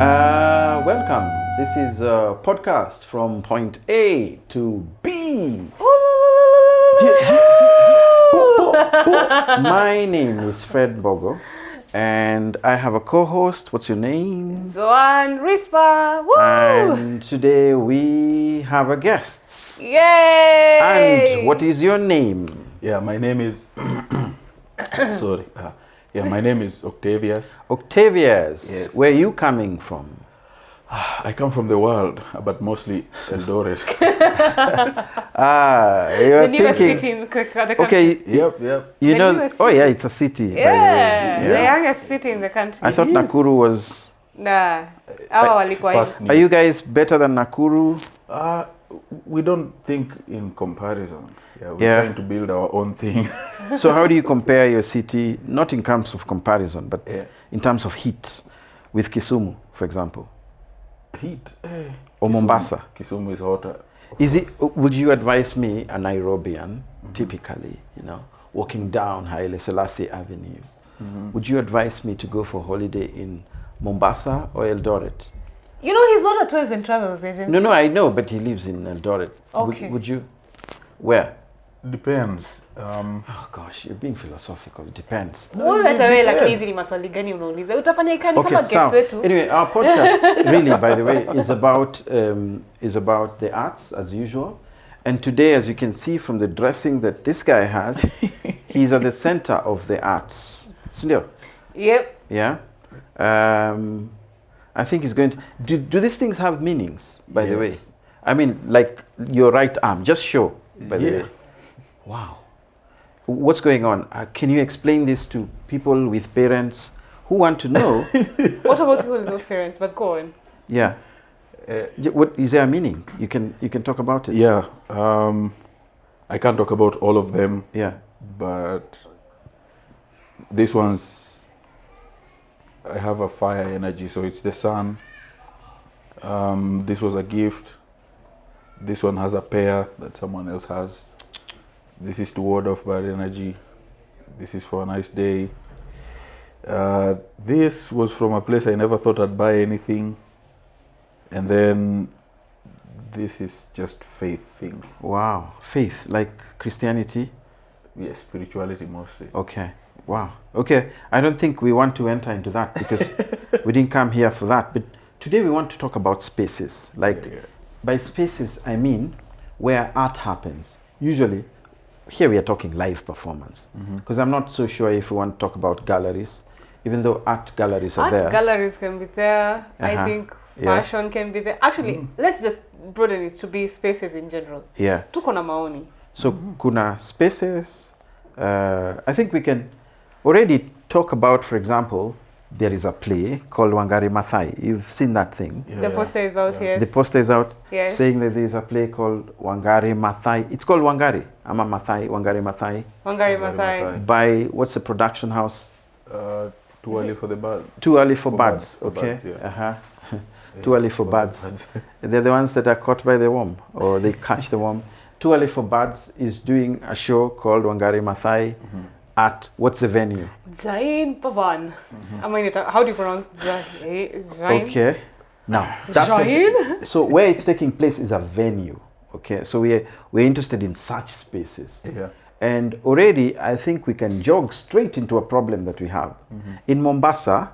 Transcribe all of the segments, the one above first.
Welcome. This is a podcast from point A to B. My name is Fred Bogo, and I have a co-host. What's your name? Zoan Rispa. Woo! And today we have a guest. Yay! And what is your name? Yeah, my name is. Sorry. My name is Octavius. Octavius. Yes. Where are you coming from? I come from the world, but mostly Eldoret. You're The newest thinking. city in the country. Okay, Yep. you The know. newest Oh city. yeah, it's a city. by the way. Yeah, the Yeah. youngest city in the country. I thought It is. Nakuru was. Nah, hawa walikuwa Past hivi. Are you news. guys better than Nakuru? We don't think in comparison. Yeah, we're Yeah. trying to build our own thing. So how do you compare your city, not in terms of comparison, but Yeah. in terms of heat, with Kisumu, for example, Heat. or Mombasa? Kisumu is hotter. Is it? Would you advise me, a Nairobian, typically, walking down Haile Selassie Avenue, would you advise me to go for holiday in Mombasa or Eldoret? You know, he's not a tours and travels agency. No, I know, but he lives in Eldoret. Okay. Would you? Where? Depends. Oh gosh, you're being philosophical. It depends. Wewe hata wewe lakini Depends. hizi ni maswali gani unauliza? Utafanya ikani kama Okay, guest so wetu. anyway, our podcast really, by the way, is about the arts as usual. And today, as you can see from the dressing that this guy has, he's at the center of the arts. Sindio? Yep. Yeah. I think he's going to. Do these things have meanings? By the way, Yes. I mean, like your right arm. Just show. By the Yeah. way. Wow. What's going on? Can you explain this to people with parents who want to know? What about people without parents? But go on. Yeah. What is there a meaning? You can talk about it. Yeah. I can't talk about all of them, Yeah. but this one's. I have a fire energy, so it's the sun. This was a gift. This one has a pair that someone else has. This is to ward off bad energy. This is for a nice day. This was from a place I never thought I'd buy anything. And then this is just faith things. Wow. Faith, like Christianity. Yeah, spirituality mostly. Okay. Wow. Okay. I don't think we want to enter into that because we didn't come here for that. But today we want to talk about spaces. Like Yeah. by spaces, I mean where art happens. Usually, here we are talking live performance. Because I'm not so sure if we want to talk about galleries, even though art galleries are Art there. galleries can be there. I Uh-huh. think Yeah. fashion can be there. Actually, let's just broaden it to be spaces in general. Yeah. Tuko na maoni. So kuna spaces. I think we can already talk about, for example, there is a play called Wangari Maathai. You've seen that thing. Yeah, The yeah. poster is out, Yeah. yes. The poster is out Yes. saying that there is a play called Wangari Maathai. It's called Wangari. Ama Maathai, Wangari Maathai. Wangari Wangari Maathai. Maathai. By, what's the production house? Too early for the bad. Too Early for For Birds. Birds, for Okay. Birds, yeah. Uh-huh. Too Early for Birds. They're the ones that are caught by the worm, or they catch the worm. Too Early for Birds is doing a show called Wangari Maathai at, what's the venue? Jain Pavan. I mean, how do you pronounce Jain? Okay. Now, that's Jain? so where it's taking place is a venue. Okay. So we're interested in such spaces. Yeah. And already, I think we can jog straight into a problem that we have. In Mombasa,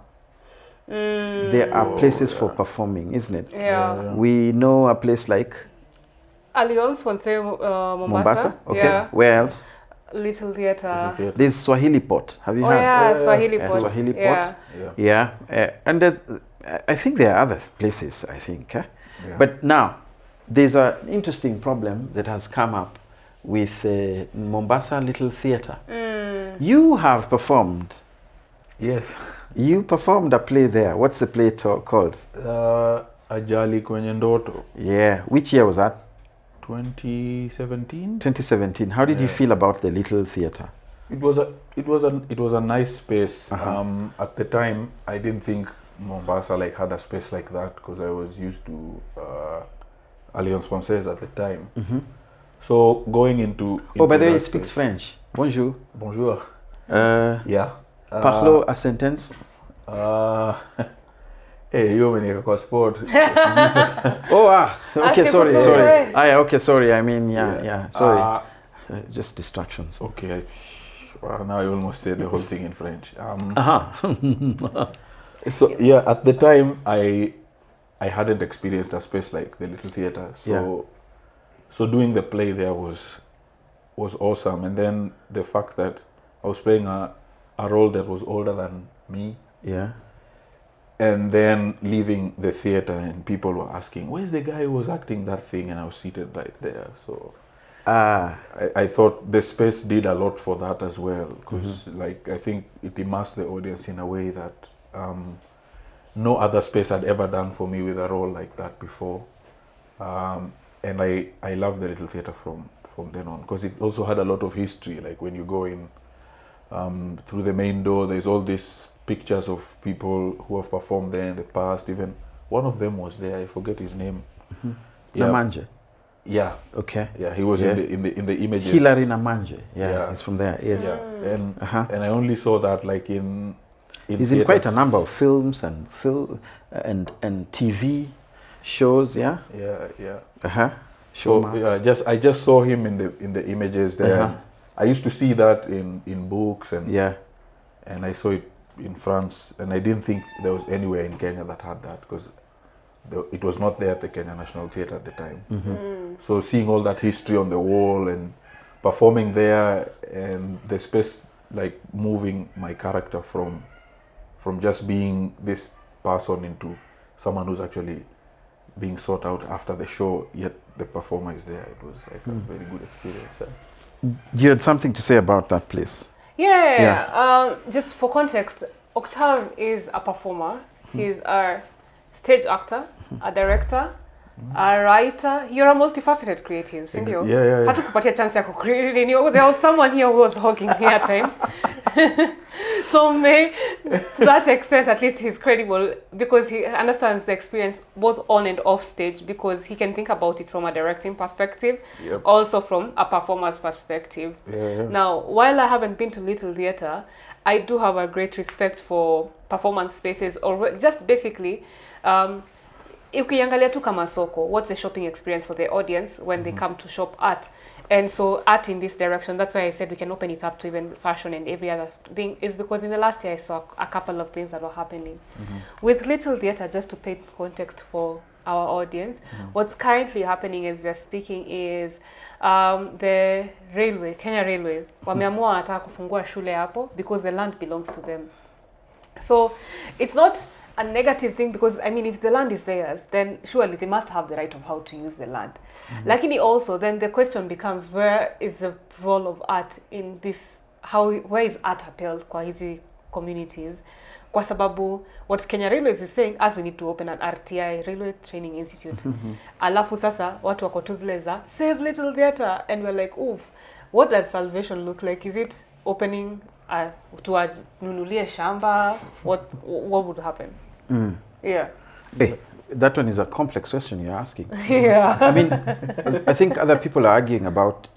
there are places for performing, isn't it? Yeah. We know a place like Alliance Francaise Mombasa. Mombasa. Okay. Yeah. Where else? Little Theatre. There's Swahili Pot. Have you Oh heard? yeah, Oh, yeah. Swahili Yeah, Pot. Swahili Pot. Yeah. Yeah. Yeah. And there's, I think there are other places, I think. Yeah. But now, there's an interesting problem that has come up with Mombasa Little Theatre. You have performed. Yes. You performed a play there. What's the play called? Ajali kwenye ndoto. Yeah. Which year was that? 2017. 2017. How did you Yeah. feel about the Little Theatre? It was a nice space. At the time, I didn't think Mombasa had a space like that because I was used to Alliance Francaise at the time. So going into Oh, by the way, he that speaks space- French. Bonjour. Bonjour. Uh, Yeah. Parlo a sentence. Uh, Hey, you umeniweka kwa sport. Oh, okay, Ask sorry, him sorry. sorry. Okay, sorry. I mean, yeah. Sorry. Just distractions. Okay. Well, now I almost said the whole thing in French. So yeah, at the time I hadn't experienced a space like the Little Theatre. So doing the play there was awesome. And then the fact that I was playing a role that was older than me. Yeah. And then leaving the theatre and people were asking, where's the guy who was acting that thing? And I was seated right there. So I thought the space did a lot for that as well. Because like I think it immersed the audience in a way that no other space had ever done for me with a role like that before. And I love the Little Theatre from then on. Because it also had a lot of history. Like when you go in through the main door, there's all these pictures of people who have performed there in the past. Even one of them was there. I forget his name. Namanje. Yeah. Okay. Yeah, he was in the images. Hilary Namanje. Yeah, he's from there. Yes. Yeah. And I only saw that like in he's in quite a number of films and TV shows. Yeah. Yeah. Show so, I just saw him in the images there. I used to see that in books and I saw it in France, and I didn't think there was anywhere in Kenya that had that, because it was not there at the Kenya National Theatre at the time. So seeing all that history on the wall and performing there, and the space like moving my character from just being this person into someone who's actually being sought out after the show, yet the performer is there. It was like a very good experience. You had something to say about that place? Just for context, Octave is a performer. He's a stage actor, a director, a writer. You're a multifaceted creative, sindio? Yeah. Hatukupatia chance ya kucreate. There was someone here who was hogging airtime. So to that extent, at least he's credible because he understands the experience both on and off stage, because he can think about it from a directing perspective, also from a performer's perspective. Now, while I haven't been to Little Theatre, I do have a great respect for performance spaces, or just basically, ukiangalia tu kama soko, what's the shopping experience for the audience when they come to shop art? And so art in this direction, that's why I said we can open it up to even fashion and every other thing, is because in the last year I saw a couple of things that were happening. With Little Theatre, just to paint context for our audience, what's currently happening as we're speaking is the railway, Kenya Railways, wameamua wanataka kufungua shule hapo because the land belongs to them. So it's not a negative thing, because I mean, if the land is theirs, then surely they must have the right of how to use the land. Lakini also, then the question becomes, where is the role of art in this? Where is art upheld kwa hizi communities? Kwa sababu what Kenya Railways is saying, as we need to open an RTI, Railway Training Institute. Alafu sasa watu wako tu zile za save Little Theatre, and we're like, oof, what does salvation look like? Is it opening tuwanunulie shamba? What would happen? Yeah. Hey, that one is a complex question you're asking. Yeah. I mean, I think other people are arguing about,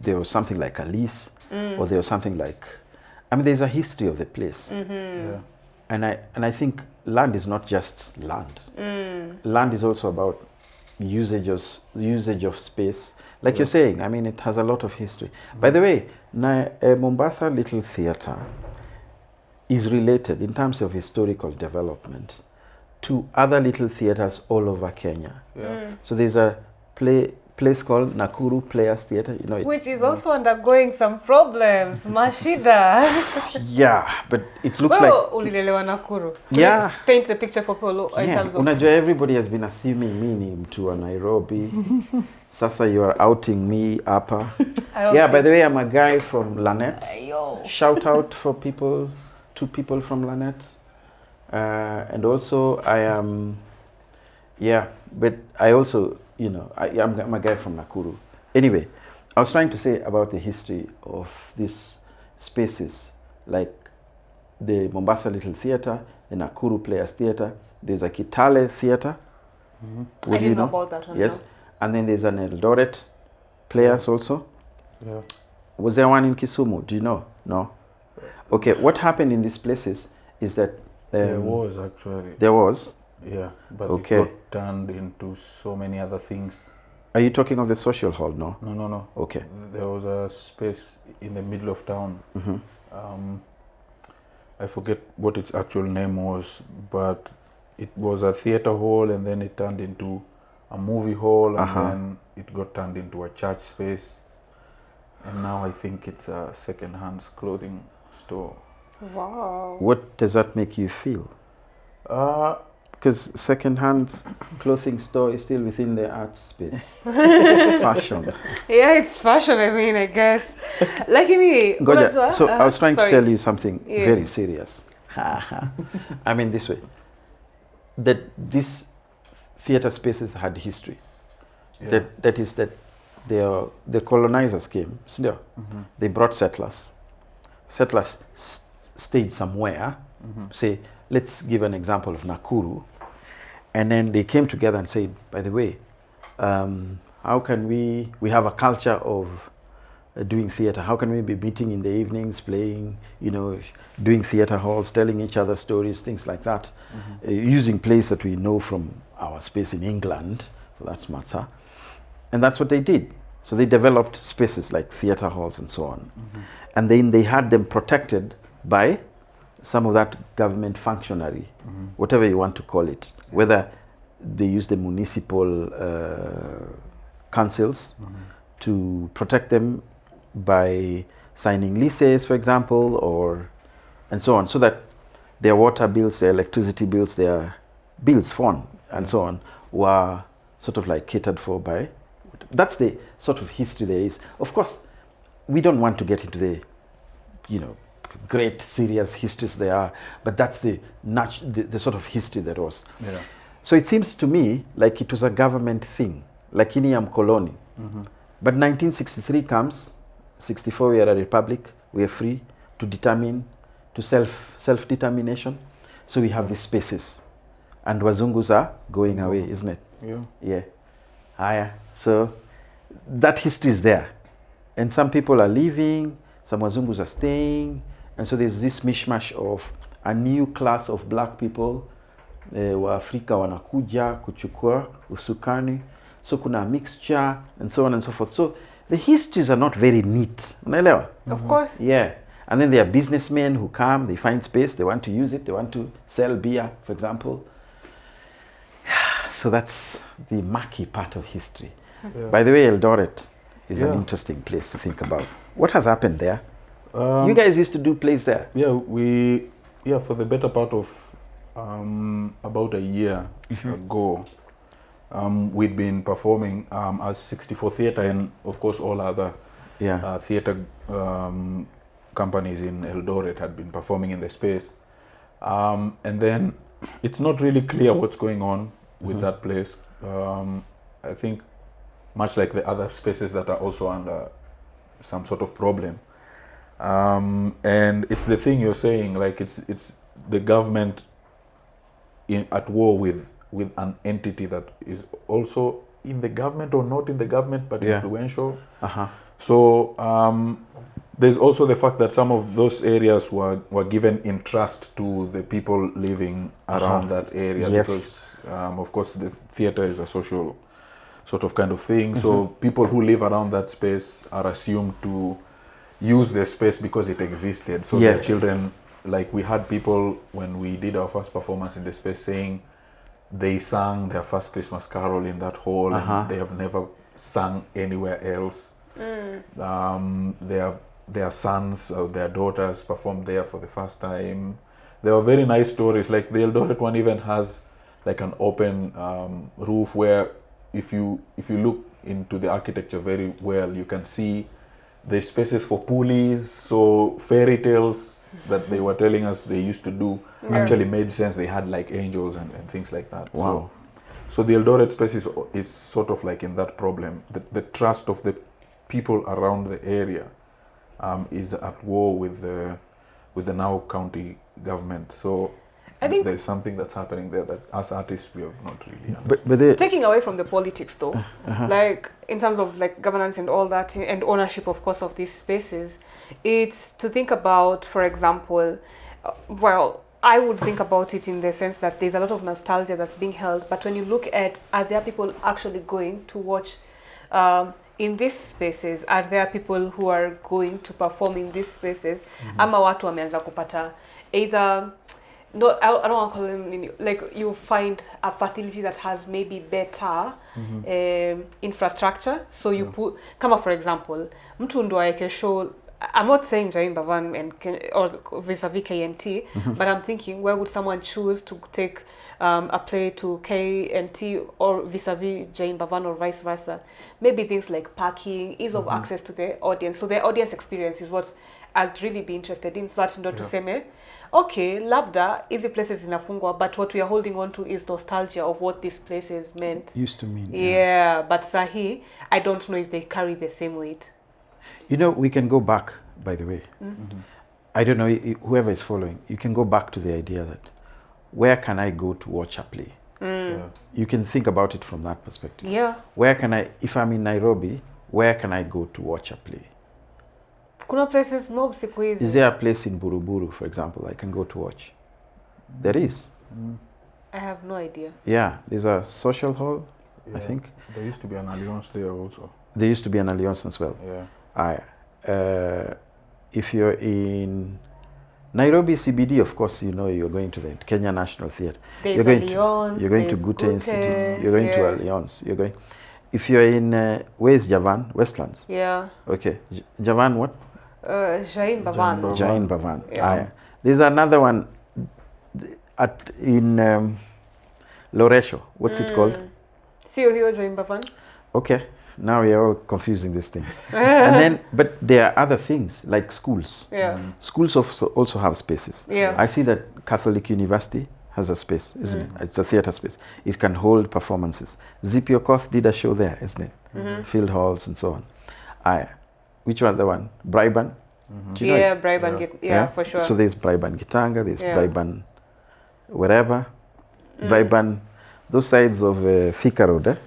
there was something like a lease, or there was something like, I mean, there's a history of the place. And I think land is not just land. Land is also about usage of space. Like you're saying, I mean, it has a lot of history. By the way, Mombasa Little Theatre is related in terms of historical development to other little theatres all over Kenya. So there's a place called Nakuru Players Theatre, which is also undergoing some problems. Mashida. Yeah, but it looks like ulilelewa Nakuru. Yeah. Let's paint the picture for people in terms of. Unajua, everybody has been assuming me ni mtu wa Nairobi. Sasa you are outing me hapa. By the way, I'm a guy from Lanet. Shout out for two people from Lanet. And also I am, but I also, I'm a guy from Nakuru. Anyway, I was trying to say about the history of these spaces, like the Mombasa Little Theatre, the Nakuru Players Theatre, there's a Kitale Theatre. I didn't know about that one. Yes, and then there's an Eldoret Players also. Yeah. Was there one in Kisumu? Do you know? No? Okay, what happened in these places is that There was actually. There was. Yeah, but Okay. it got turned into so many other things. Are you talking of the social hall? No. No. Okay. There was a space in the middle of town. I forget what its actual name was, but it was a theater hall, and then it turned into a movie hall, and then it got turned into a church space, and now I think it's a second-hand clothing store. Wow. What does that make you feel? Uh, Because second-hand clothing store is still within the art space. Fashion. Yeah, it's fashion, I mean, I guess. Lakini, Ngoja, unajua, so I was trying sorry. to tell you something Yeah. very serious. I mean this way. That these theater spaces had history. yeah. That is that the colonizers came, sindio? They brought settlers. Settlers stayed somewhere. Say, let's give an example of Nakuru. And then they came together and said, by the way, how can we have a culture of doing theater. How can we be meeting in the evenings, playing, doing theater halls, telling each other stories, things like that, using plays that we know from our space in England, for that matter. And that's what they did. So they developed spaces like theater halls and so on. And then they had them protected by some of that government functionary, whatever you want to call it, whether they use the municipal councils to protect them by signing leases, for example, and so on, so that their water bills, their electricity bills, their bills, phone, and so on, were sort of like catered for by. That's the sort of history there is. Of course, we don't want to get into the, great serious histories there are, but that's the sort of history there was. Yeah. So it seems to me like it was a government thing, like in colony. But 1963 comes, 64 we are a republic, we are free to determine, to self-determination. So we have these spaces. And Wazungus are going away, isn't it? Yeah. Yeah. Higher. So that history is there. And some people are leaving, some Wazungus are staying. And so there's this mishmash of a new class of black people. Waafrika wanakuja kuchukua usukani. So kuna mixture and so on and so forth. So the histories are not very neat. Unaelewa? Of course. Yeah. And then there are businessmen who come, they find space, they want to use it, they want to sell beer, for example. So that's the murky part of history. Yeah. By the way, Eldoret is an Yeah. interesting place to think about. What has happened there? Um, You guys used to do plays there. Yeah, for the better part of about a year ago, we'd been performing as 64 Theatre and of course all other Yeah. theatre companies in Eldoret had been performing in the space. And then it's not really clear what's going on with that place. I think much like the other spaces that are also under some sort of problem. And it's the thing you're saying, like it's the government at war with an entity that is also in the government or not in the government, but Yeah. influential. Uh-huh. So there's also the fact that some of those areas were given in trust to the people living around that area. Yes. Because of course the theater is a social sort of kind of thing. So people who live around that space are assumed to use the space because it existed. So Yeah. their children, like we had people when we did our first performance in the space saying they sang their first Christmas carol in that hall and they have never sung anywhere else. Their sons or their daughters performed there for the first time. There were very nice stories. Like the Eldoret one even has like an open roof where if you look into the architecture very well, you can see the spaces for pulleys. So fairy tales that they were telling us they used to do actually made sense. They had like angels and things like that. Wow. So the Eldoret space is sort of like in that problem. The trust of the people around the area is at war with the now county government. So I think there's something that's happening there that as artists we have not really understood. But the, taking away from the politics though, like in terms of like governance and all that and ownership of course of these spaces, it's to think about, for example, I would think about it in the sense that there's a lot of nostalgia that's being held, but when you look at, are there people actually going to watch in these spaces? Are there people who are going to perform in these spaces? Ama watu wameanza kupata either, no, I don't want to call them, like you find a facility that has maybe better infrastructure, so you put, kama for example, mtu ndo aeke show. I'm not saying Jain Bhavan or vis-a-vis KNT, but I'm thinking, where would someone choose to take a play to KNT or vis-a-vis Jain Bhavan or vice versa? Maybe things like parking, ease of access to the audience. So the audience experience is what I'd really be interested in. So ndo tuseme, okay, labda, easy places inafungwa, but what we are holding on to is nostalgia of what these places meant. Used to mean. Yeah, but sahi, I don't know if they carry the same weight. You know, we can go back, by the way. I don't know, whoever is following, you can go back to the idea that where can I go to watch a play? You can think about it from that perspective. Yeah. Where can I, if I'm in Nairobi, where can I go to watch a play? Kuna places mob siku hizi. Is there a place in Buruburu, for example, I can go to watch? There is. I have no idea. Yeah, there's a social hall, I think. There used to be an Alliance there also. There used to be an Alliance as well. Yeah. If you're in Nairobi CBD, of course, you know you're going to the Kenya National Theatre. There's You're going Alliance, you're going to there's Gute Gute, Institute. You're going to Alliance. You're going. If you're in where's Javan? Westlands. Yeah. Okay, Javan what? Jain Bhavan. Jain Bhavan. Yeah. There's another one in Loresho. What's it called? Sio hiyo Jain Bhavan. Okay, now we are all confusing these things. And then, but there are other things like schools. Yeah. Schools also have spaces. Yeah. I see that Catholic University has a space, isn't it? It's a theatre space. It can hold performances. Zippy Okoth did a show there, isn't it? Field halls and so on. Which one? The one? Braiban? Do you know it? Braiban, yeah, for sure. So there's Braiban Gitanga, there's Yeah. Braiban wherever. Braiban, those sides of Thika Road.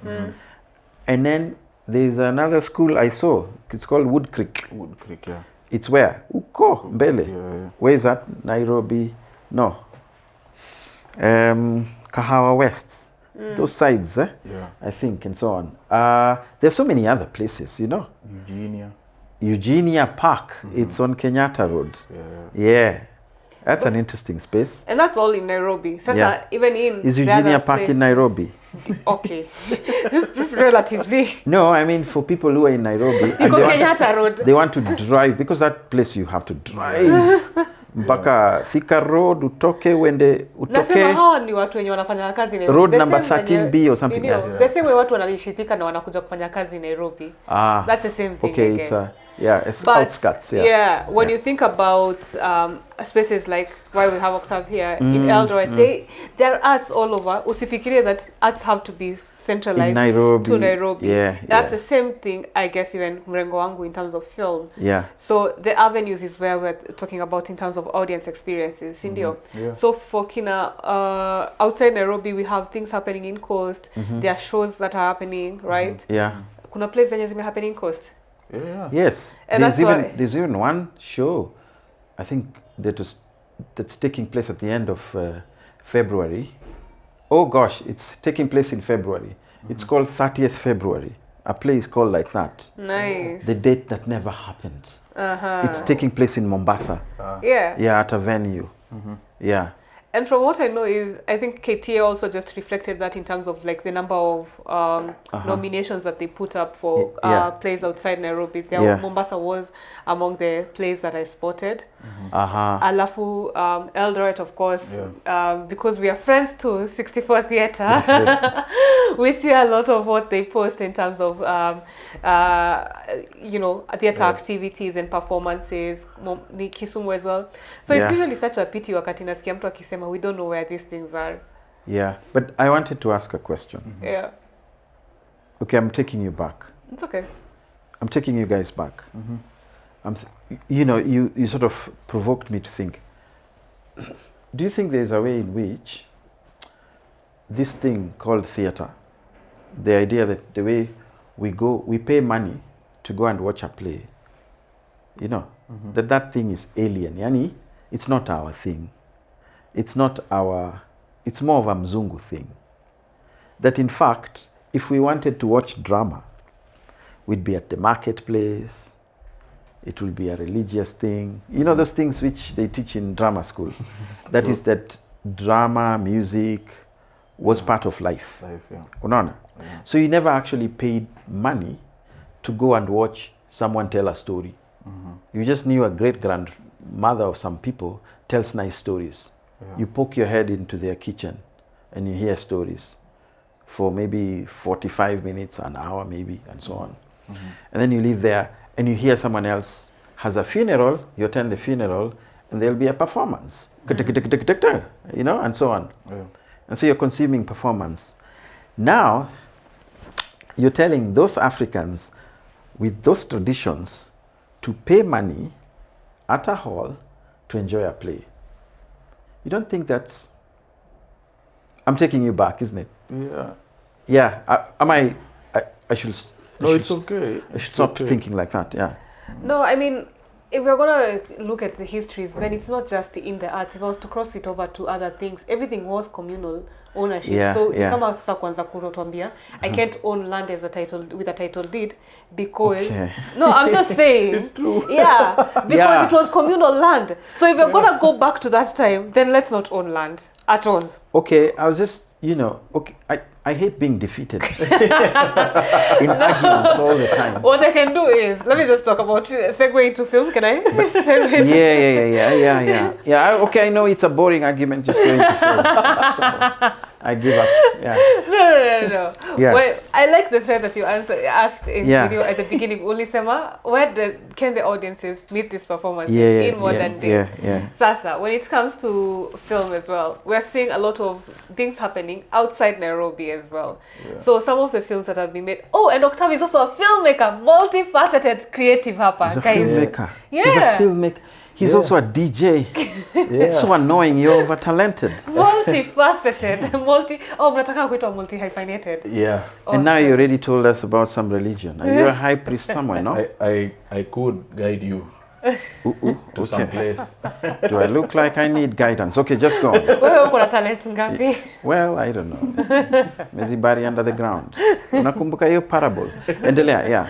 And then there's another school I saw. It's called Wood Creek. Wood Creek, yeah. It's where? Uko, Mbele. Yeah. Where is that? Nairobi? No. Kahawa West. Those sides, Yeah. I think, and so on. There's so many other places, you know. Eugenia Park. It's on Kenyatta Road. Yeah. That's an interesting space. And that's all in Nairobi. Sasa, Yeah. even in Is the Eugenia other Park in places- Nairobi? Okay. Relatively. No, I mean for people who are in Nairobi and Iko Kenyatta Road. they want to drive, because that place you have to drive mpaka Thika Road utoke uende Nasema utoke hawa ni watu wenye wanafanya kazi Nairobi. Road The number same wenye- 13B or something. Ndio, Yeah. the same way watu wanaishi Thika na wanakuja kufanya kazi Nairobi. That's the same thing, okay, I it's guess. it's But outskirts. Yeah. when you think about spaces like why we have Octave here in Eldoret, there are arts all over. Usifikirie that arts have to be centralized In Nairobi. to Nairobi. Yeah, That's yeah. the same thing, I guess, even Mrengo Wangu in terms of film. Yeah. So the avenues is where we're talking about in terms of audience experiences, Sindio. Yeah. So for Kina, outside Nairobi, we have things happening in Coast. There are shows that are happening, right? Yeah. Kuna plays zenye zime happening in Coast. Yeah. Yes. And that's why- There's even one show, I think that's taking place at the end of February. Oh gosh, it's taking place in February. It's called 30th February. A play is called like that. Nice. The date that never happened. It's taking place in Mombasa. Yeah. Yeah, at a venue. Yeah. And from what I know is, I think KTA also just reflected that in terms of like the number of nominations that they put up for Yeah. plays outside Nairobi. Yeah. Mombasa was among the plays that I spotted. Alafu Eldoret, of course, because we are friends to 64 Theatre. We see a lot of what they post in terms of theatre activities and performances. Ni Kisumu as well. So it's usually such a pity wakati nasikia mtu akisema we don't know where these things are. Yeah, but I wanted to ask a question. Yeah. Okay, I'm taking you back. It's okay. I'm taking you guys back. You sort of provoked me to think. Do you think there's a way in which this thing called theatre, the idea that the way we pay money to go and watch a play, that thing is alien. Yani, it's not our thing. It's not it's more of a Mzungu thing. That in fact, if we wanted to watch drama, we'd be at the marketplace, it will be a religious thing. You know those things which they teach in drama school? That is that drama, music was part of life. Unaona? So you never actually paid money to go and watch someone tell a story. You just knew a great-grandmother of some people tells nice stories. You poke your head into their kitchen and you hear stories for maybe 45 minutes, an hour maybe, and so on. And then you leave there and you hear someone else has a funeral, you attend the funeral, and there'll be a performance, you know, and so on. And so you're consuming performance. Now, you're telling those Africans with those traditions to pay money at a hall to enjoy a play. You don't think that's... I'm taking you back, isn't it? Yeah. Yeah. I should... No, it's okay. I should stop thinking like that, yeah. No, I mean, if we're going to look at the histories, then it's not just in the arts. If I was to cross it over to other things, everything was communal ownership. Yeah, so yeah. kama sasa kwanza kurotuambia, I can't own land as a title with a title deed because no, I'm just saying. It's true. Yeah, because Yeah. it was communal land. So if you're gonna go back to that time, then let's not own land at all. Okay, I was just, you know, okay, I hate being defeated in arguments all the time. What I can do is let me just talk about segue into film. Can I? Segue into Yeah. Okay, I know it's a boring argument just going to film. So I give up. Yeah. No. Yeah. Well, I like the thread that you asked in Yeah. video at the beginning. Ulisema, can the audiences meet this performance Yeah, in modern day? Yeah. Sasa, when it comes to film as well, we're seeing a lot of things happening outside Nairobi as well. Yeah. So some of the films that have been made. Oh, and Octave is also a filmmaker, multifaceted creative hapa. He's a guys. filmmaker. Yeah. He's a filmmaker. He's also a DJ. It's so annoying. You're over talented. Multifaceted. Mnataka kuitwa multi-hyphenated. Yeah. And now Awesome. you already told us about some religion. Are you a high priest somewhere, no? I could guide you to some place. Do I look like I need guidance? Okay, just go on. Wewe uko na talents ngapi? Well, I don't know. Mezibari under the ground. Unakumbuka hiyo parable? Endelea, yeah.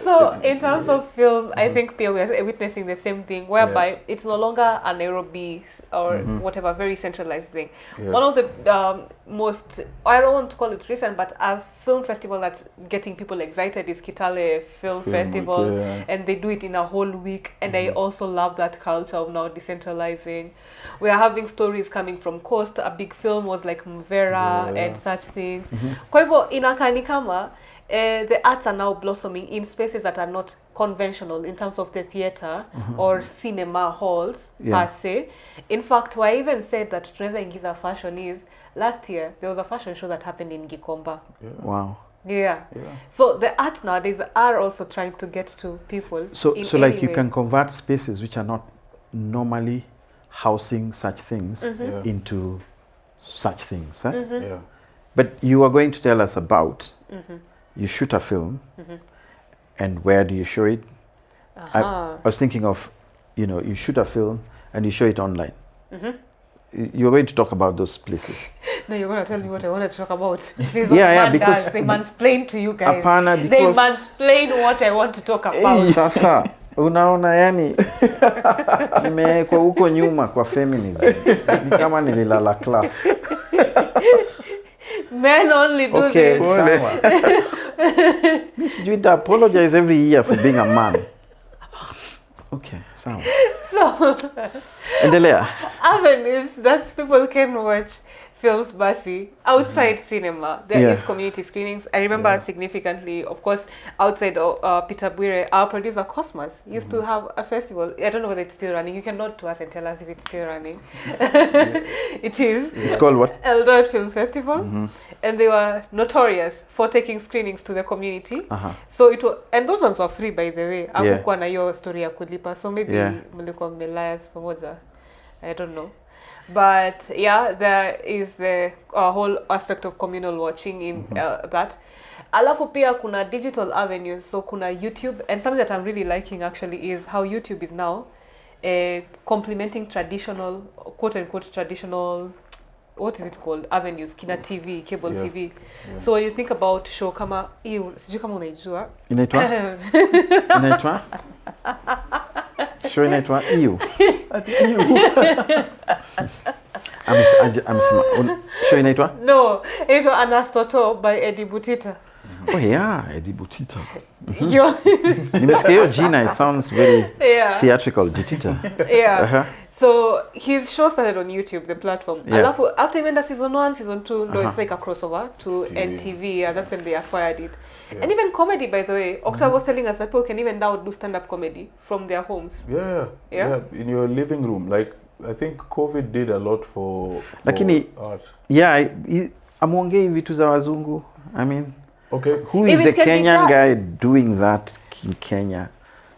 So in terms of film, I think we are witnessing the same thing, whereby it's no longer a Nairobi or whatever very centralized thing. Yeah. One of the most, I don't want to call it recent, but a film festival that's getting people excited is Kitale Film Festival, yeah. and they do it in a whole week. And I also love that culture of now decentralizing. We are having stories coming from coast. A big film was like Mvera and such things. Kwa hivyo inakani kama the arts are now blossoming in spaces that are not conventional in terms of the theater or cinema halls per se. In fact, I even said that tunaweza ingiza fashion is last year there was a fashion show that happened in Gikomba. Wow. Yeah. So the arts nowadays are also trying to get to people. So in like any you way. can convert spaces which are not normally housing such things into such things. Eh? Yeah. But you are going to tell us about, you shoot a film, and where do you show it? I was thinking of, you know, you shoot a film and you show it online. You're going to talk about those places. No, you're going to tell me what I wanted to talk about. This is Yeah, what man because- does. They mansplain to you guys. Hapana, They because- mansplain what I want to talk about. Sasa unaona, yani nimewekwa huko nyuma kwa feminism, ni kama nililala class. Men only do Okay, this. sawa. Mimi sijui nita apologize every year for being a man. Okay, sawa. So, Endelea. avenues that people can watch films basi outside cinema. There is community screenings. I remember significantly, of course, outside Peter Bwire, our producer Cosmos used to have a festival. I don't know whether it's still running. You can nod to us and tell us if it's still running. It is. It's called what? Eldoret Film Festival, and they were notorious for taking screenings to the community. So it was, and those ones were free, by the way. Hakukuwa na hiyo story ya kulipa, so maybe mlikuwa melias pamoja. I don't know. But yeah, there is the whole aspect of communal watching in that. Alafu pia kuna digital avenues, so kuna YouTube, and something that I'm really liking actually is how YouTube is now complementing traditional, quote unquote traditional, what is it called, avenues, kina TV, cable Yeah. TV. Yeah. So when you think about show kama hiyo, sijui kama unaijua. Inaitwa? Inaitwa? Show inaitwa Iu. Show inaitwa? No, inaitwa Anastoto by Eddie Butita. Oh yeah, Eddie Butita. Yo- Nimesikia hiyo jina, it sounds very yeah. theatrical, Butita. Yeah. Uh-huh. So his show started on YouTube, the platform. Yeah. Alafu after imeenda season 1, season 2, no, it's Uh-huh. like a crossover to TV. NTV. Yeah, that's when they acquired it. Yeah. And even comedy, by the way. Octave was telling us that people can even now do stand-up comedy from their homes. Yeah, Yeah? in your living room. Like I think COVID did a lot for Lakini- art. Yeah, amwongei vitu za wazungu. I mean, Okay. who If is it the can be Kenyan done- guy doing that in Kenya?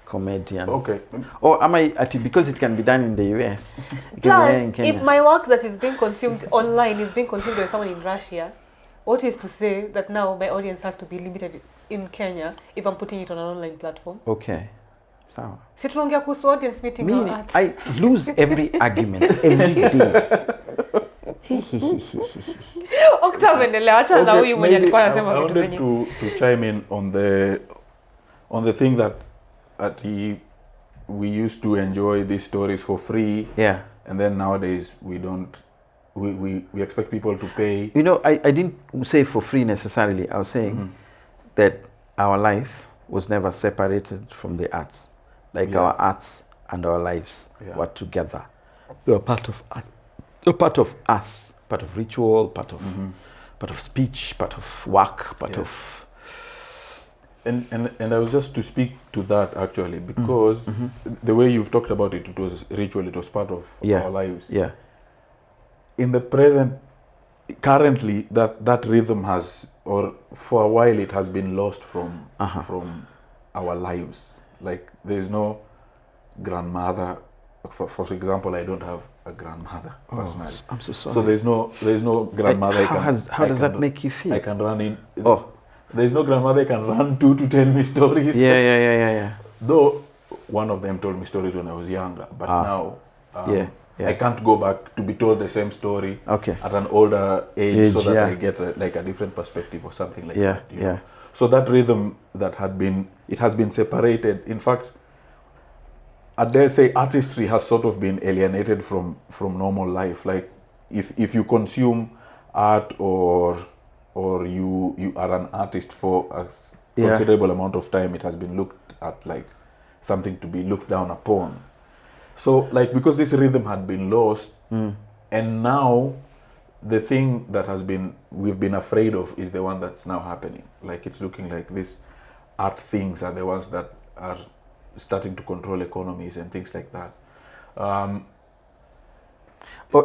Comedian. Okay. Or am I because it can be done in the US? It can be done in Plus, Kenya. if my work that is being consumed online is being consumed by someone in Russia, what is to say that now my audience has to be limited in Kenya if I'm putting it on an online platform? Okay. Sawa. Si tunaongea kuhusu audience meeting Me, or art. I lose every argument every day. Octave endelea, acha na huyu mwenye maybe alikuwa I anasema vitu wanted zenye. to chime in on the thing that we used to enjoy these stories for free, Yeah. and then nowadays we don't. We expect people to pay. You know, I didn't say for free necessarily. I was saying that our life was never separated from the arts. Like Yeah. our arts and our lives Yeah. were together. They were part of art. They're part of us, part of ritual, part of speech, part of work, part Yeah. of And I was just to speak to that actually because the way you've talked about it, it was ritual. It was part of Yeah. our lives. yeah. In the present, currently, that rhythm has, or for a while, it has been lost from our lives. Like there's no grandmother. For example, I don't have a grandmother personally. I'm so sorry. So there's no grandmother. How does that make you feel? I can run in. Oh. There's no grandmother I can run to tell me stories. Yeah. Though one of them told me stories when I was younger, but now Yeah. I can't go back to be told the same story Okay. at an older age so that Yeah. I get a different perspective or something like Yeah, that. you yeah. know? So that rhythm that has been separated. In fact, I dare say artistry has sort of been alienated from normal life. Like if you consume art or you are an artist for a considerable amount of time, it has been looked at like something to be looked down upon. So like because this rhythm had been lost, and now the thing that we've been afraid of is the one that's now happening. Like it's looking like these art things are the ones that are starting to control economies and things like that.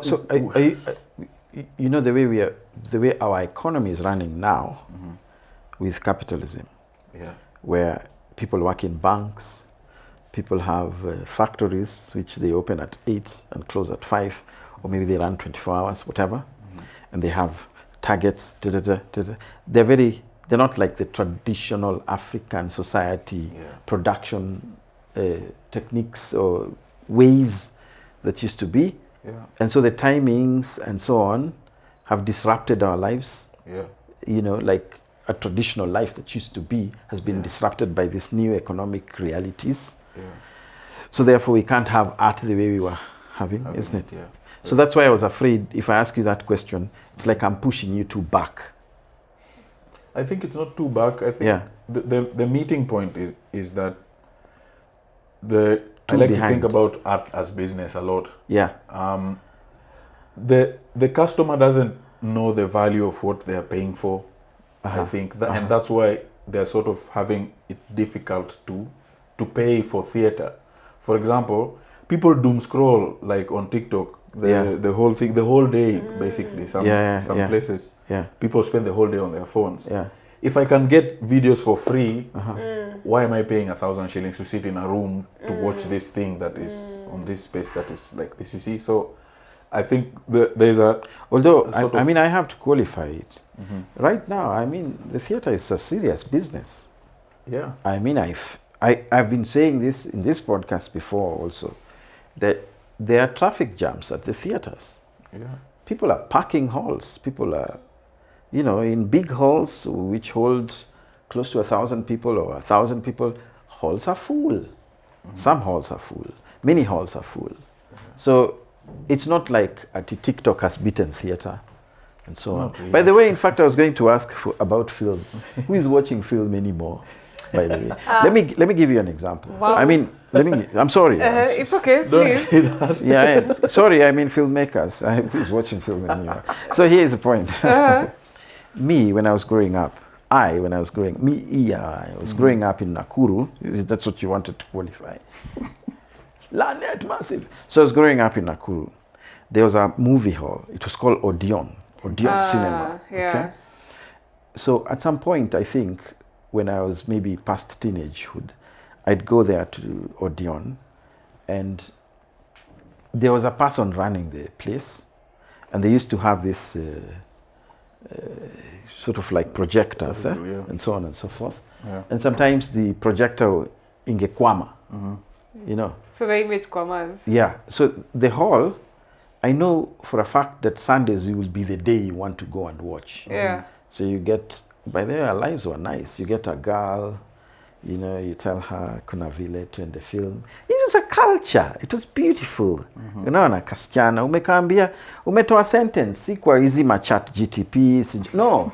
So you know the way our economy is running now with capitalism, Yeah. where people work in banks, people have factories which they open at 8 and close at 5, or maybe they run 24 hours, whatever, and they have targets. They're not like the traditional African society production techniques or ways that used to be. Yeah. And so the timings and so on have disrupted our lives. Yeah. You know, like a traditional life that used to be has been disrupted by these new economic realities. Yeah. So therefore we can't have art the way we were having, isn't it? Yeah. So that's why I was afraid if I ask you that question, it's like I'm pushing you too back. I think it's not too back. I think the meeting point is that I like to think about art as business a lot. Yeah. The customer doesn't know the value of what they are paying for. I think and that's why they're sort of having it difficult to pay for theater. For example, people doom scroll like on TikTok the whole thing, the whole day basically. Some places people spend the whole day on their phones. Yeah. If I can get videos for free, why am I paying 1,000 shillings to sit in a room to watch this thing that is on this space that is like this? You see, so I think there's a. Although I mean, I have to qualify it. Right now, I mean, the theater is a serious business. Yeah. I mean, I've been saying this in this podcast before also, there are traffic jams at the theaters. Yeah. People are packing halls. People are, in big halls which hold close to 1,000 people or 1,000 people, halls are full. Some halls are full. Many halls are full. So it's not like TikTok has beaten theater and so on. Really. By the way, in fact, I was going to ask about film. Who is watching film anymore? By the way, let me give you an example. Wow. I mean, I'm sorry. It's okay, Don't please. say that. Yeah, sorry, I mean filmmakers. Who's watching film anymore? So here's the point. Me, when I was growing up, I was growing up in Nakuru. That's what you wanted to qualify. Lanet massive. So I was growing up in Nakuru. There was a movie hall. It was called Odeon Cinema. Yeah. Okay? So at some point, I think, when I was maybe past teenagehood, I'd go there to Odeon, and there was a person running the place, and they used to have this sort of like projectors, Yeah. and so on and so forth. Yeah. And sometimes the projector ingekwama, So the image commands. Yeah. So the hall, I know for a fact that Sundays will be the day you want to go and watch. Yeah. So you get, by the way, our lives were nice. You get a girl, you tell her kuna vile tuende film. It was a culture. It was beautiful. Unaona kasichana umekaambia umetoa sentence si kwa hizi machat GTP no.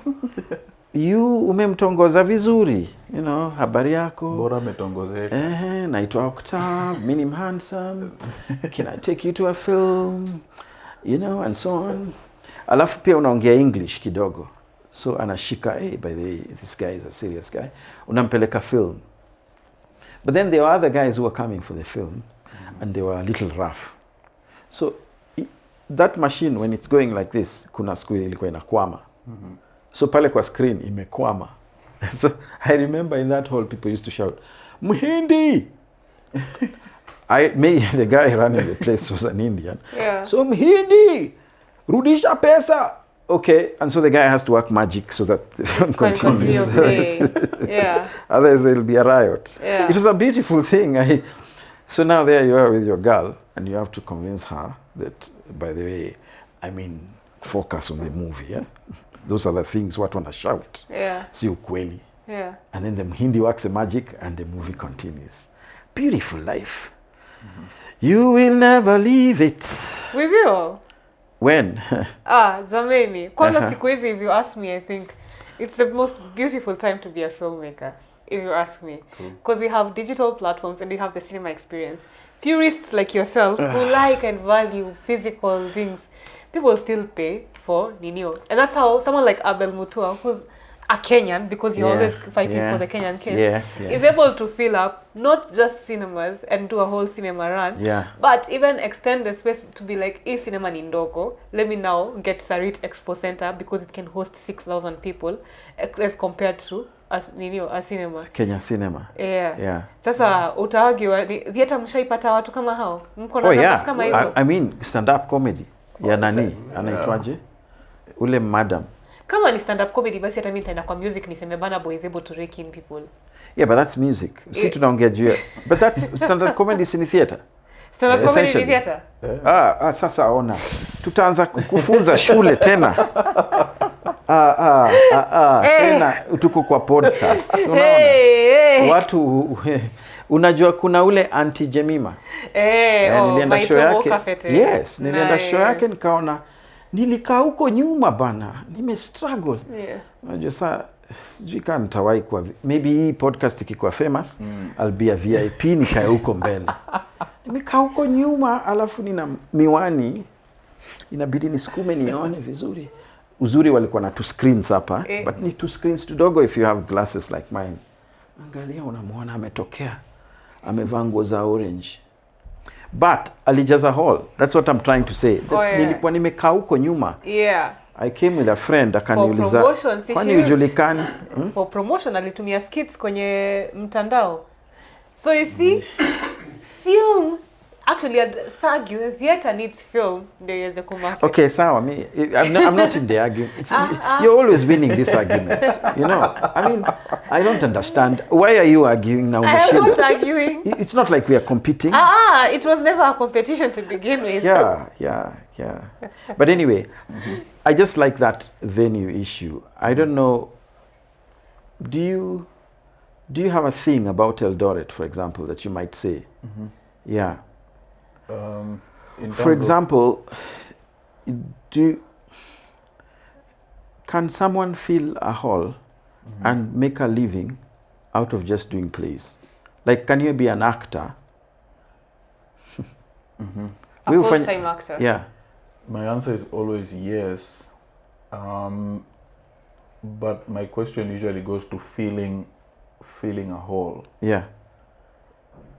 You umemtongoza vizuri, habari yako. Bora metongozeka. Naitwa Octave, mimi ni handsome. Can I take you to a film? And so on. Alafu pia unaongea English kidogo. So anashika, hey, by the way, this guy is a serious guy. Unampeleka film. But then there were other guys who were coming for the film, and they were a little rough. So that machine, when it's going like this, kuna siku ilikuwa inakwama. So pale kwa screen imekwama. So I remember in that hall people used to shout, Mhindi! The guy running the place was an Indian. Yeah. So Mhindi! Rudisha pesa! Okay, and so the guy has to work magic so that the film continues. Yeah. Otherwise there'll be a riot. Yeah. It was a beautiful thing. So now there you are with your girl, and you have to convince her that, by the way, focus on the movie. Yeah? Those are the things what wanna shout. Yeah. Si ukweli. Yeah. And then the Hindi works the magic and the movie continues. Beautiful life. You will never leave it. We will. When? Jameni. Kwanza siku hizi, if you ask me, I think it's the most beautiful time to be a filmmaker, if you ask me. Because we have digital platforms and we have the cinema experience. Purists like yourself who like and value physical things, people still pay for Ninio. And that's how someone like Abel Mutua, who's a Kenyan, because you're always fighting for the Kenyan case, is able to fill up not just cinemas and do a whole cinema run, but even extend the space to be like, e cinema ni ndogo, let me now get Sarit Expo Center because it can host 6,000 people as compared to a cinema. Kenya cinema. Yeah. Sasa utaargue theater mshaipata watu kama hao? Mko na nafasi kama hizo? Stand up comedy. Ya nani? Anaitwaje? Ule madam. Kama ni stand up comedy basi hata mimi nitaenda kwa music niseme Burna Boy is able to rake in people. Yeah, but that's music. Si tunaongea juu. But that's stand up comedy in theater. Stand up comedy in theater. Sasa ona. Tutaanza kufunza shule tena. Tena tuko kwa podcast. Unaona? Watu unajua kuna ule Auntie Jemima. Nilienda show yake. Yes, nilienda show yake nikaona nilikaa huko nyuma bana, struggle. Unajua saa sijui kama nitawahi kwa maybe hii podcast ikikuwa famous, I'll be a VIP nikae huko mbele. Nimekaa huko nyuma alafu nina miwani inabidi nisukume nione vizuri. Uzuri walikuwa na 2 screens hapa, but ni 2 screens tudogo if you have glasses like mine. Angalia unamwona ametokea. Amevaa nguo za orange. But alijaza hall. That's what I'm trying to say. Nilikuwa nimekaa huko nyuma. I came with a friend akaniuliza, kwani ujulikani? For promotion alitumia skits kwenye mtandao. So you see, film Actually, I'd argue theater needs film ndio iweze kumarket. Okay, sawa. I'm not in the argument. You're always winning this argument. You know, I mean, I don't understand. Why are you arguing now, I'm not arguing. It's not like we are competing. It was never a competition to begin with. Yeah. But anyway, I just like that venue issue. I don't know. Do you have a thing about Eldoret, for example, that you might say? Yeah. For example, can someone fill a hall and make a living out of just doing plays? Like, can you be an actor? A full-time actor? Yeah. My answer is always yes. But my question usually goes to filling a hole. Yeah.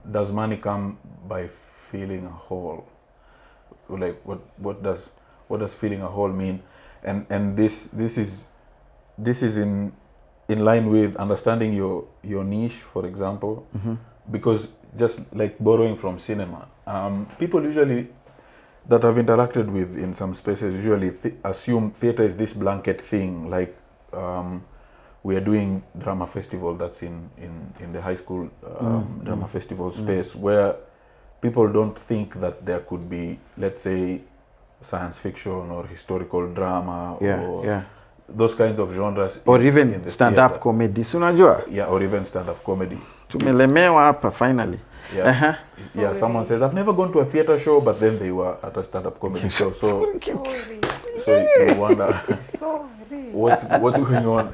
Does money come by filling a hole? Like what does filling a hole mean? And this is in line with understanding your niche, for example, because just like borrowing from cinema, people usually that I've interacted with in some spaces usually assume theater is this blanket thing, like we are doing drama festival that's in the high school drama festival space, where people don't think that there could be, let's say, science fiction or historical drama or those kinds of genres, or even stand-up comedy. Unajua? Yeah, or even stand-up comedy. Tumelemewa hapa finally. Yeah. Yeah, someone says, I've never gone to a theater show, but then they were at a stand-up comedy show. So you wonder what's going on.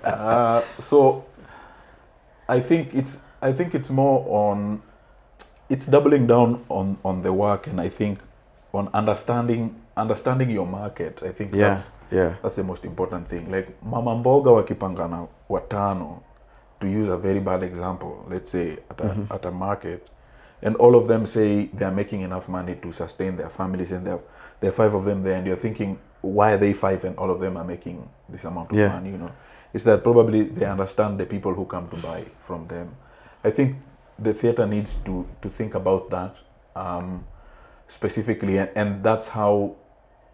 So I think it's more on, it's doubling down on the work, and I think on understanding your market. I think that's the most important thing. Like Mama Mboga wakipangana watano, to use a very bad example, let's say at a market, and all of them say they are making enough money to sustain their families, and there are 5 of them there, and you're thinking, why are they 5 and all of them are making this amount of money? You know, it's that probably they understand the people who come to buy from them. I think the theater needs to think about that specifically, and that's how,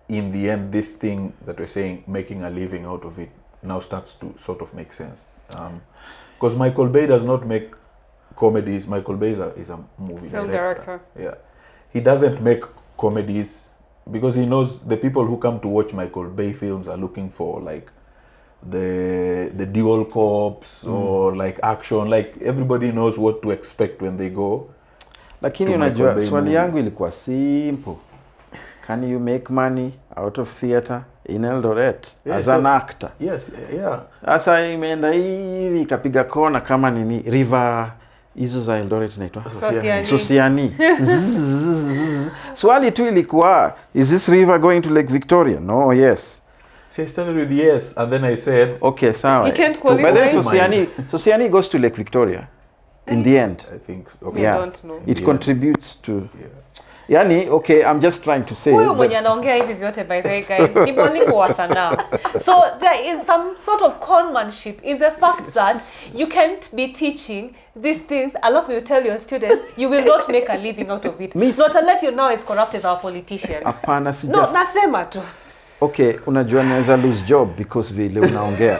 in the end, this thing that we're saying, making a living out of it, now starts to sort of make sense. Because Michael Bay does not make comedies. Michael Bay is a movie film director. Yeah, he doesn't make comedies because he knows the people who come to watch Michael Bay films are looking for like the dual cops or like action. Like everybody knows what to expect when they go. Lakini unajua swali yangu ilikuwa simple. Can you make money out of theater in Eldoret as an actor? Yes, yeah. Asa imeenda hivi ikapiga kona kama nini River hizo za Eldoret inaitwa Sosiani. Swali tu ilikuwa, is this river going to Lake Victoria? No, yes. So I started with yes, and then I said, okay, sawa. You can't qualify. But then Sosiani goes to Lake Victoria in the end. I think so. Okay. I don't know. It contributes to Yani, okay, I'm just trying to say. Huyu mwenye anaongea hivi vyote, by the way, guys, ni mwalimu wa sanaa. So there is some sort of conmanship in the fact that you can't be teaching these things. I love you tell your students you will not make a living out of it. Not unless you're now as corrupt as our politicians. Apana, si no, nasema tu. Okay, unajua naweza lose job because vile unaongea.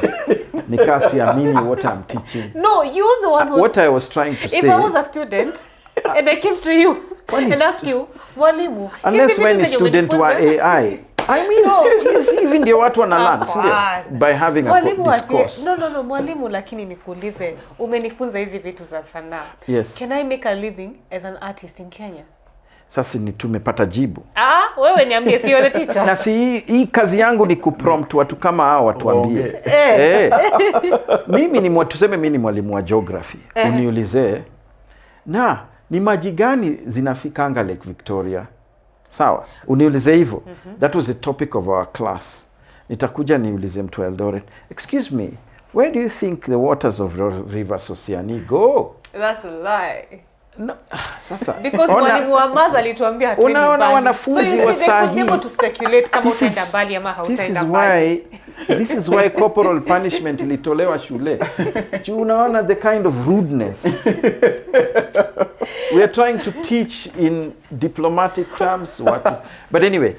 Nikasiamini what I'm teaching. No, you're the one who. What I was trying to say. If I was a student and I came to you and asked you, mwalimu, unless when a student were AI. I mean, seriously, even the watu wana learn by having a discourse. No, mwalimu, lakini nikuulize, umenifunza hizi vitu za sanaa. Yes. Can I make a living as an artist in Kenya? Sasa ni tumepata jibu. Wewe niambie, sio the teacher. Na si hii kazi yangu ni kuprompt watu kama hao watuambie. Tuseme mimi ni mwalimu wa geography. Uniulize, na ni maji gani zinafikanga Lake Victoria? Sawa, uniulize hivyo. That was the topic of our class. Nitakuja niulize mtu Eldoret, excuse me, where do you think the waters of River Sosiani go? That's a lie. No, sasa Because mwalimu wa math alituambia hatuendi unaona mbali. wanafunzi so wa they saa could be hii, able to speculate kama this is- utaenda mbali ama this hautaenda is mbali. this is why corporal punishment ilitolewa shule. Juu unaona the kind of rudeness. We are trying to teach in diplomatic terms what, but anyway,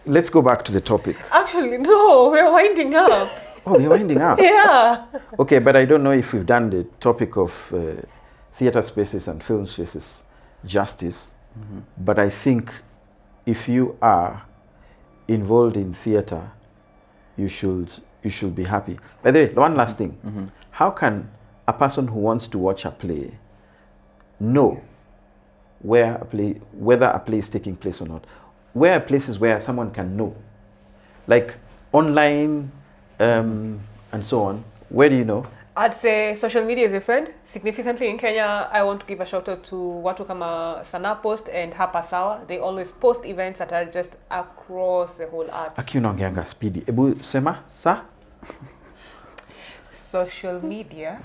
let's go back to the topic. Actually, no, we're winding up. Oh, we're winding up. Yeah. Okay, but I don't know if we've done the topic of theater spaces and film spaces justice. But I think if you are involved in theater, you should be happy. By the way, one last thing. How can a person who wants to watch a play know whether a play is taking place or not? Where are places where someone can know? Like online and so on. Where do you know? I'd say social media is a friend. Significantly in Kenya, I want to give a shout out to watu kama Sana Post and Hapa Sawa. They always post events that are just across the whole arts. Aki unaongeanga speedy. Ebu sema sa? Social media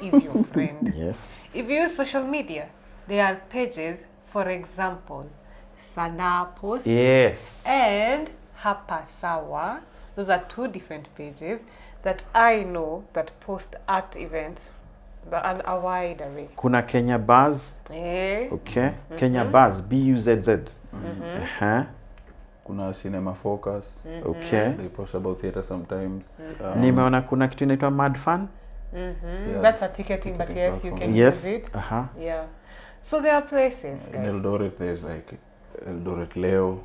is your friend. Yes. If you use social media, there are pages, for example, Sana Post Yes. and Hapa Sawa. Those are two different pages that I know that post art events and a wide array. Kuna Kenya Buzz. Eh? Okay. Kenya Buzz. B-U-Z-Z. Kuna Cinema Focus. Okay. They post about theater sometimes. Nimeona kuna kitu inaitwa Mad Fun. Yeah. That's a ticketing, but yes, you can Yes. use it. Yeah. So there are places, In guys. Eldoret, there's like Eldoret Leo.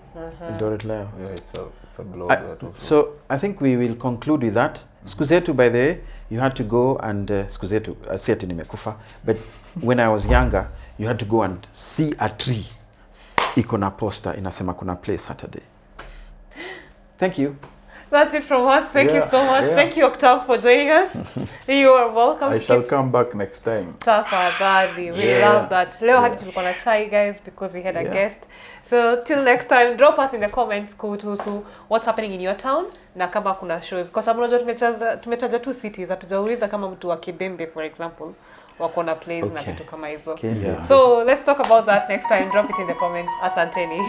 Eldoret Leo. Yeah, it's a blog that also. So I think we will conclude with that. Siku zetu, by the way, you had to go and siku zetu, si ati nimekufa, but when I was younger, you had to go and see a tree. Iko na poster inasema kuna play Saturday. Thank you. That's it from us. Thank you Yeah, so much. yeah. Thank you, Octave, for joining us. You are welcome I to shall keep come back next time. tafadhali. We Yeah. love that. Leo hadi Yeah. tulikuwa na chai, guys, because we had a Yeah. guest. So till next time, drop us in the comments kuhusu what's happening in your town na kama kuna shows. Kwa sababu unajua tumetaja tu cities, hatujauliza kama mtu wa Kibembe for example wako na plays na Okay. vitu kama hizo. Okay. So let's talk about that next time. Drop it in the comments. Asanteni.